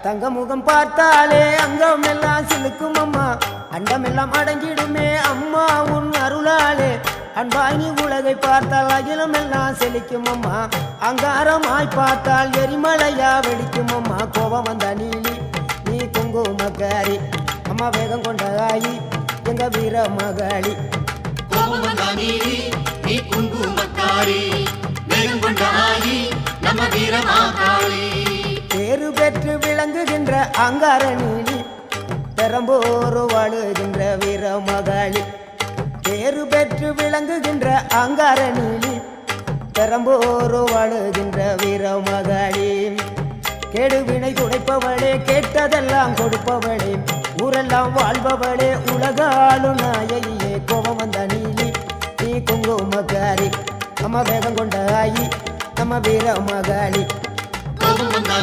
தங்க முகம் பார்த்தாலே அங்கம் எல்லாம் சிலுக்கும் அம்மா அண்டமெல்லாம் அடங்கிடுமே அம்மா உன் அருளாலே அன்பாங்கி உலகை பார்த்தால் அகிலம் எல்லாம் செழிக்கும் அம்மா அங்காரமாய் பார்த்தால் எரிமலையா வெடிக்கும் அம்மா கோபம் வந்த நீலி நீ குங்குமக்காரி அம்மா வேகம் கொண்ட ஆயி எங்க வீர மகாளி கோபம் வந்த நீலி நீ குங்குமக்காரி வேகம் கொண்ட ஆயி நம்ம வீர மகாளி பேரு பெற்று விளங்குகின்ற அங்கார நீலி பெரம்போரு வாழுகின்ற வீர மகாளி பேரு பெற்று விளங்குகின்ற அங்கார நீலி பெரம்போரு வாழுகின்ற வீர மகாளி கேடுவினை துடைப்பவளே கேட்டதெல்லாம் கொடுப்பவளே ஊரெல்லாம் வாழ்பவளே உலகாளு நாயகியே கோபம் வந்த நீலி நீ குங்குமக்காரி அம்மா வேகம் கொண்ட ஆயி நம்ம வீர மகாளி கோபம் வந்த